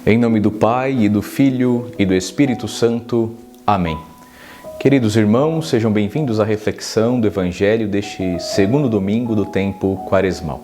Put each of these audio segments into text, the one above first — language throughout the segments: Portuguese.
Em nome do Pai, e do Filho, e do Espírito Santo. Amém. Queridos irmãos, sejam bem-vindos à reflexão do Evangelho deste segundo domingo do tempo quaresmal.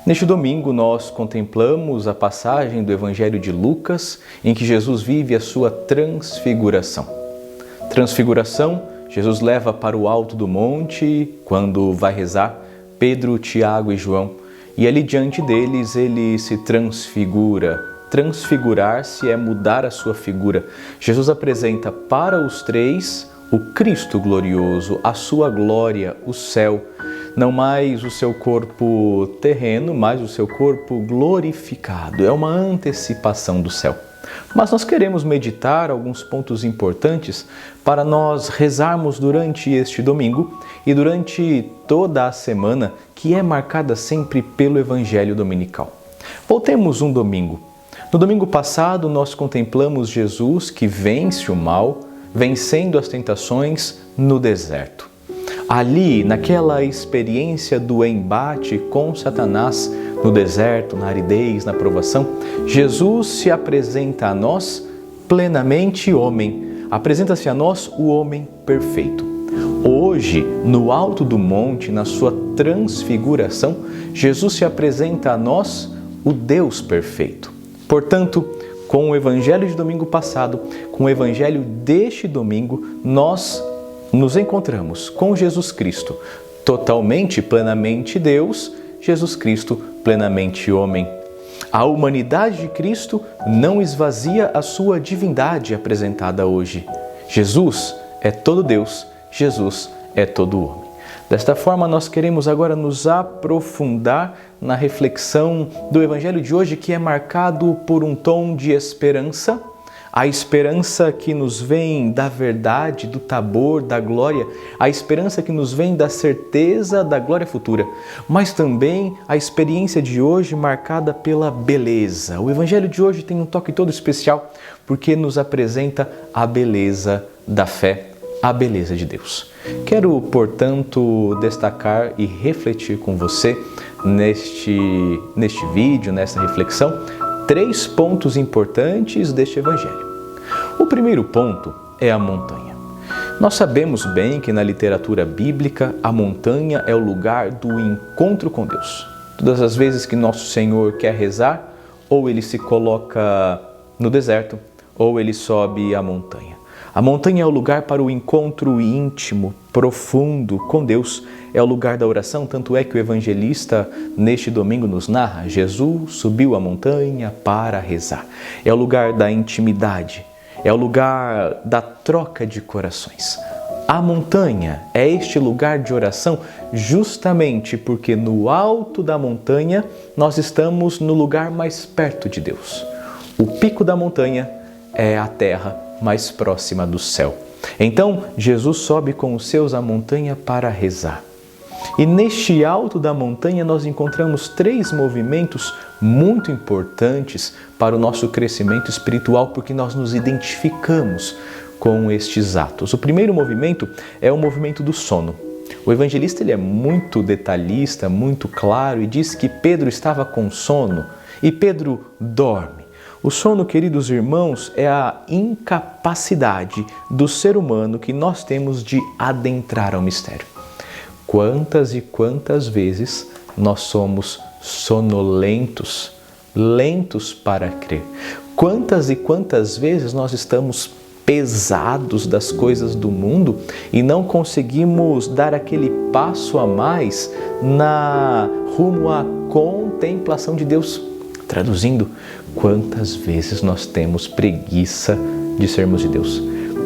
Neste domingo, nós contemplamos a passagem do Evangelho de Lucas, em que Jesus vive a sua transfiguração. Transfiguração, Jesus leva para o alto do monte, quando vai rezar, Pedro, Tiago e João, e ali diante deles ele se transfigura. Transfigurar-se é mudar a sua figura. Jesus apresenta para os três o Cristo glorioso, a sua glória, o céu. Não mais o seu corpo terreno, mas o seu corpo glorificado. É uma antecipação do céu. Mas nós queremos meditar alguns pontos importantes para nós rezarmos durante este domingo e durante toda a semana, que é marcada sempre pelo Evangelho dominical. Voltemos um domingo. No domingo passado, nós contemplamos Jesus que vence o mal, vencendo as tentações no deserto. Ali, naquela experiência do embate com Satanás, no deserto, na aridez, na provação, Jesus se apresenta a nós plenamente homem. Apresenta-se a nós o homem perfeito. Hoje, no alto do monte, na sua transfiguração, Jesus se apresenta a nós o Deus perfeito. Portanto, com o Evangelho de domingo passado, com o Evangelho deste domingo, nós nos encontramos com Jesus Cristo, totalmente, plenamente Deus, Jesus Cristo, plenamente homem. A humanidade de Cristo não esvazia a sua divindade apresentada hoje. Jesus é todo Deus, Jesus é todo homem. Desta forma, nós queremos agora nos aprofundar na reflexão do Evangelho de hoje, que é marcado por um tom de esperança, a esperança que nos vem da verdade, do tabor, da glória, a esperança que nos vem da certeza da glória futura, mas também a experiência de hoje marcada pela beleza. O Evangelho de hoje tem um toque todo especial, porque nos apresenta a beleza da fé, a beleza de Deus. Quero, portanto, destacar e refletir com você neste vídeo, nesta reflexão, 3 pontos importantes deste Evangelho. O primeiro ponto é a montanha. Nós sabemos bem que na literatura bíblica a montanha é o lugar do encontro com Deus. Todas as vezes que nosso Senhor quer rezar, ou ele se coloca no deserto, ou ele sobe a montanha. A montanha é o lugar para o encontro íntimo, profundo com Deus. É o lugar da oração, tanto é que o evangelista neste domingo nos narra: Jesus subiu a montanha para rezar. É o lugar da intimidade, é o lugar da troca de corações. A montanha é este lugar de oração justamente porque no alto da montanha nós estamos no lugar mais perto de Deus. O pico da montanha é a terra mais próxima do céu. Então, Jesus sobe com os seus à montanha para rezar. E neste alto da montanha nós encontramos 3 movimentos muito importantes para o nosso crescimento espiritual, porque nós nos identificamos com estes atos. O primeiro movimento é o movimento do sono. O evangelista ele é muito detalhista, muito claro, e diz que Pedro estava com sono e Pedro dorme. O sono, queridos irmãos, é a incapacidade do ser humano que nós temos de adentrar ao mistério. Quantas e quantas vezes nós somos sonolentos, lentos para crer? Quantas e quantas vezes nós estamos pesados das coisas do mundo e não conseguimos dar aquele passo a mais rumo à contemplação de Deus? Traduzindo, quantas vezes nós temos preguiça de sermos de Deus?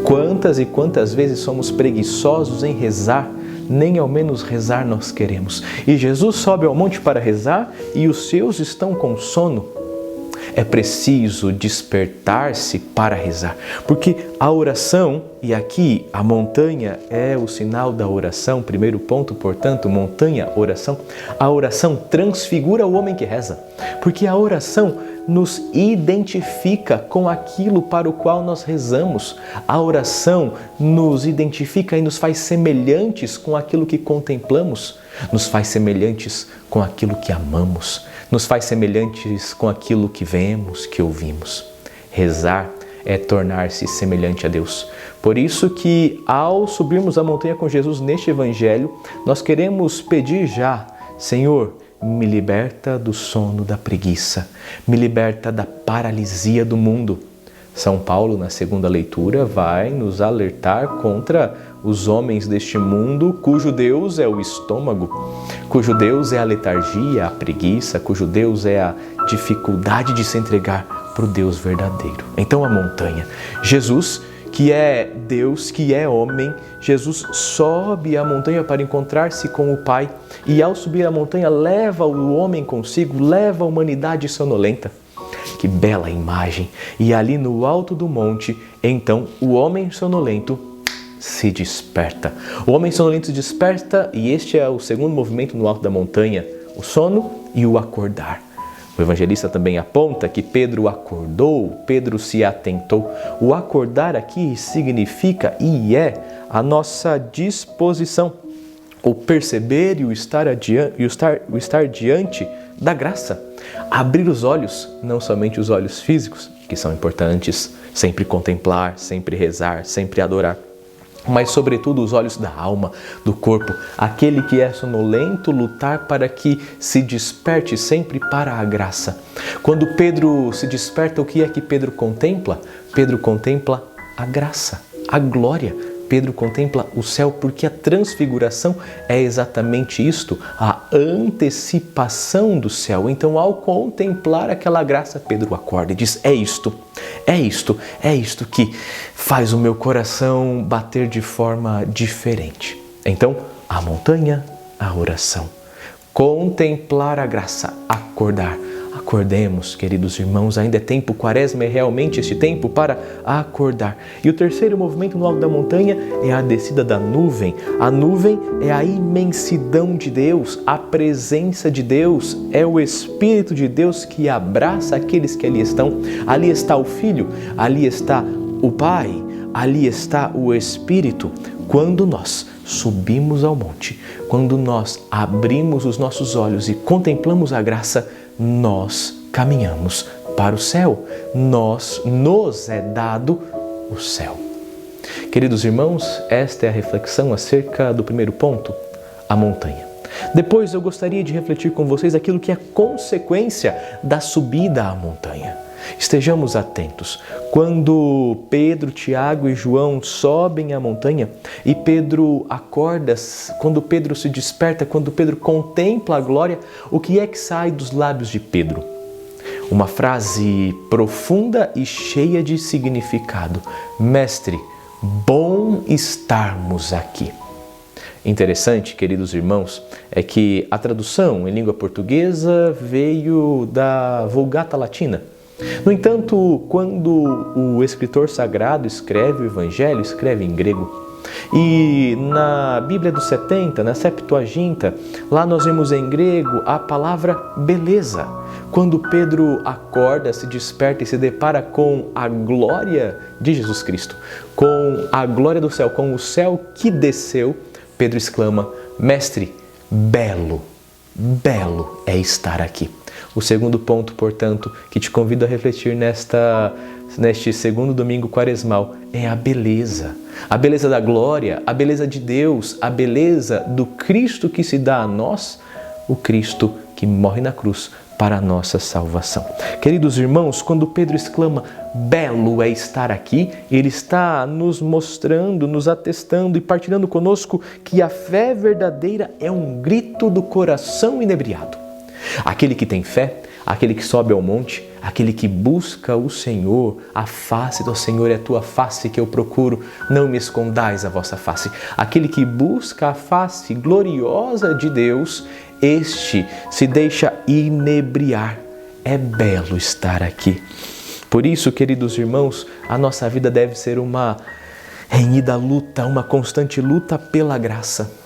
Quantas e quantas vezes somos preguiçosos em rezar? Nem ao menos rezar nós queremos. E Jesus sobe ao monte para rezar e os seus estão com sono. É preciso despertar-se para rezar, porque a oração, e aqui a montanha é o sinal da oração, primeiro ponto, portanto, montanha, oração. A oração transfigura o homem que reza, porque a oração nos identifica com aquilo para o qual nós rezamos. A oração nos identifica e nos faz semelhantes com aquilo que contemplamos, nos faz semelhantes com aquilo que amamos, nos faz semelhantes com aquilo que vemos, que ouvimos. Rezar é tornar-se semelhante a Deus. Por isso que ao subirmos a montanha com Jesus neste Evangelho, nós queremos pedir já, Senhor, me liberta do sono da preguiça, me liberta da paralisia do mundo. São Paulo, na segunda leitura, vai nos alertar contra os homens deste mundo, cujo Deus é o estômago, cujo Deus é a letargia, a preguiça, cujo Deus é a dificuldade de se entregar para o Deus verdadeiro. Então a montanha. Jesus, que é Deus, que é homem, Jesus sobe a montanha para encontrar-se com o Pai e ao subir a montanha leva o homem consigo, leva a humanidade sonolenta. Que bela imagem! E ali no alto do monte, então, o homem sonolento se desperta. O homem sonolento se desperta e este é o segundo movimento no alto da montanha, o sono e o acordar. O evangelista também aponta que Pedro acordou, Pedro se atentou. O acordar aqui significa e é a nossa disposição, o perceber e o estar diante da graça. Abrir os olhos, não somente os olhos físicos, que são importantes, sempre contemplar, sempre rezar, sempre adorar, mas sobretudo os olhos da alma, do corpo, aquele que é sonolento lutar para que se desperte sempre para a graça. Quando Pedro se desperta, o que é que Pedro contempla? Pedro contempla a graça, a glória. Pedro contempla o céu, porque a transfiguração é exatamente isto, a antecipação do céu. Então, ao contemplar aquela graça, Pedro acorda e diz, é isto que faz o meu coração bater de forma diferente. Então, a montanha, a oração. Contemplar a graça, acordar. Acordemos, queridos irmãos, ainda é tempo, Quaresma é realmente este tempo para acordar. E o terceiro movimento no alto da montanha é a descida da nuvem. A nuvem é a imensidão de Deus, a presença de Deus, é o Espírito de Deus que abraça aqueles que ali estão. Ali está o Filho, ali está o Pai, ali está o Espírito. Quando nós subimos ao monte, quando nós abrimos os nossos olhos e contemplamos a graça, nós caminhamos para o céu, nos é dado o céu. Queridos irmãos, esta é a reflexão acerca do primeiro ponto, a montanha. Depois eu gostaria de refletir com vocês aquilo que é consequência da subida à montanha. Estejamos atentos. Quando Pedro, Tiago e João sobem a montanha e Pedro acorda, quando Pedro se desperta, quando Pedro contempla a glória, o que é que sai dos lábios de Pedro? Uma frase profunda e cheia de significado. Mestre, bom estarmos aqui. Interessante, queridos irmãos, é que a tradução em língua portuguesa veio da Vulgata Latina. No entanto, quando o escritor sagrado escreve o Evangelho, escreve em grego. E na Bíblia dos 70, na Septuaginta, lá nós vemos em grego a palavra beleza. Quando Pedro acorda, se desperta e se depara com a glória de Jesus Cristo, com a glória do céu, com o céu que desceu, Pedro exclama, Mestre, belo é estar aqui. O segundo ponto, portanto, que te convido a refletir neste segundo domingo quaresmal é a beleza da glória, a beleza de Deus, a beleza do Cristo que se dá a nós, o Cristo que morre na cruz para a nossa salvação. Queridos irmãos, quando Pedro exclama, belo é estar aqui, ele está nos mostrando, nos atestando e partilhando conosco que a fé verdadeira é um grito do coração inebriado. Aquele que tem fé, aquele que sobe ao monte, aquele que busca o Senhor, a face do Senhor é a tua face que eu procuro, não me escondais a vossa face. Aquele que busca a face gloriosa de Deus, este se deixa inebriar. É belo estar aqui. Por isso, queridos irmãos, a nossa vida deve ser uma renhida luta, uma constante luta pela graça.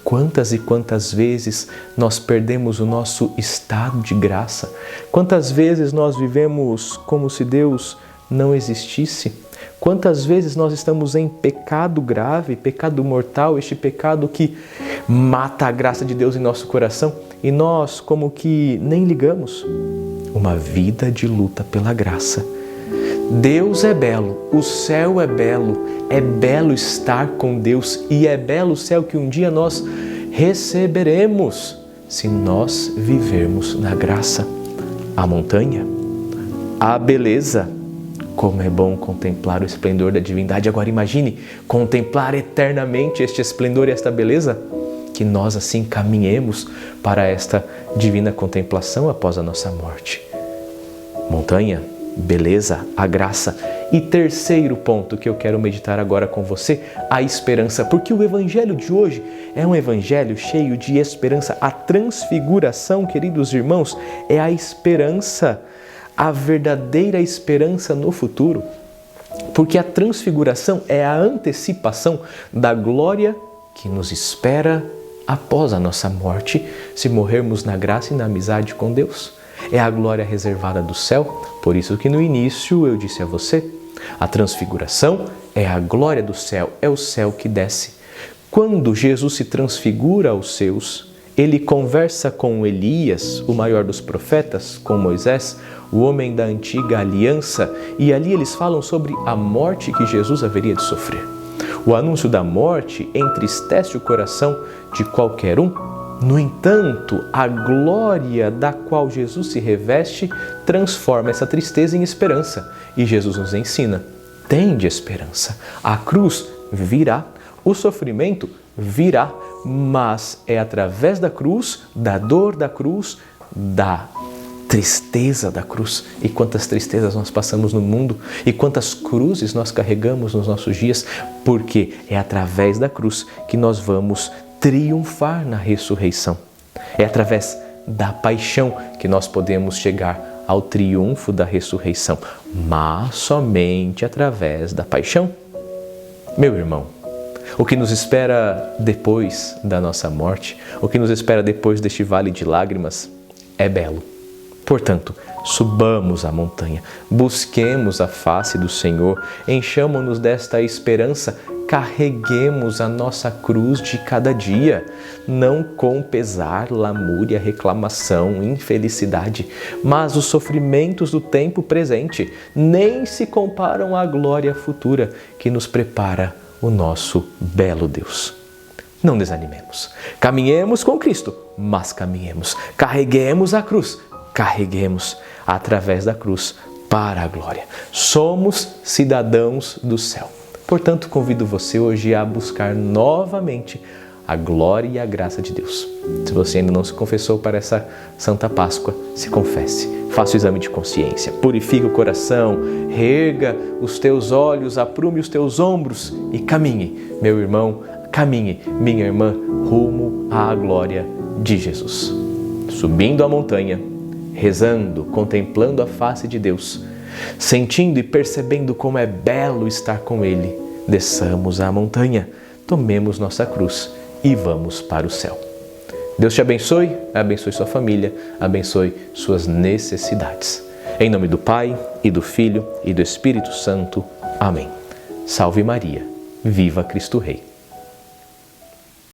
Quantas e quantas vezes nós perdemos o nosso estado de graça? Quantas vezes nós vivemos como se Deus não existisse? Quantas vezes nós estamos em pecado grave, pecado mortal, este pecado que mata a graça de Deus em nosso coração? e nós como que nem ligamos. Uma vida de luta pela graça. Deus é belo, o céu é belo estar com Deus e é belo o céu que um dia nós receberemos se nós vivermos na graça. A montanha, a beleza, como é bom contemplar o esplendor da divindade. Agora imagine contemplar eternamente este esplendor e esta beleza, que nós assim caminhemos para esta divina contemplação após a nossa morte. Montanha, beleza, a graça. E terceiro ponto que eu quero meditar agora com você, a esperança, porque o evangelho de hoje é um evangelho cheio de esperança. A transfiguração, queridos irmãos, é a esperança, a verdadeira esperança no futuro, porque a transfiguração é a antecipação da glória que nos espera após a nossa morte, se morrermos na graça e na amizade com Deus. É a glória reservada do céu, por isso que no início eu disse a você, a transfiguração é a glória do céu, é o céu que desce. Quando Jesus se transfigura aos seus, ele conversa com Elias, o maior dos profetas, com Moisés, o homem da antiga aliança, e ali eles falam sobre a morte que Jesus haveria de sofrer. O anúncio da morte entristece o coração de qualquer um. No entanto, a glória da qual Jesus se reveste transforma essa tristeza em esperança. E Jesus nos ensina, tende esperança. A cruz virá, o sofrimento virá, mas é através da cruz, da dor da cruz, da tristeza da cruz. E quantas tristezas nós passamos no mundo e quantas cruzes nós carregamos nos nossos dias, porque é através da cruz que nós vamos triunfar na ressurreição. É através da paixão que nós podemos chegar ao triunfo da ressurreição, mas somente através da paixão. Meu irmão, o que nos espera depois da nossa morte, o que nos espera depois deste vale de lágrimas é belo. Portanto, subamos a montanha, busquemos a face do Senhor, enchamo-nos desta esperança, carreguemos a nossa cruz de cada dia, não com pesar, lamúria, reclamação, infelicidade, mas os sofrimentos do tempo presente nem se comparam à glória futura que nos prepara o nosso belo Deus. Não desanimemos, caminhemos com Cristo, mas caminhemos, carreguemos a cruz, carreguemos através da cruz para a glória. Somos cidadãos do céu. Portanto, convido você hoje a buscar novamente a glória e a graça de Deus. Se você ainda não se confessou para essa Santa Páscoa, se confesse. Faça o exame de consciência, purifique o coração, reerga os teus olhos, aprume os teus ombros e caminhe, meu irmão, caminhe, minha irmã, rumo à glória de Jesus. Subindo a montanha, rezando, contemplando a face de Deus, sentindo e percebendo como é belo estar com Ele, desçamos a montanha, tomemos nossa cruz e vamos para o céu. Deus te abençoe, abençoe sua família, abençoe suas necessidades. Em nome do Pai, e do Filho, e do Espírito Santo. Amém. Salve Maria, viva Cristo Rei.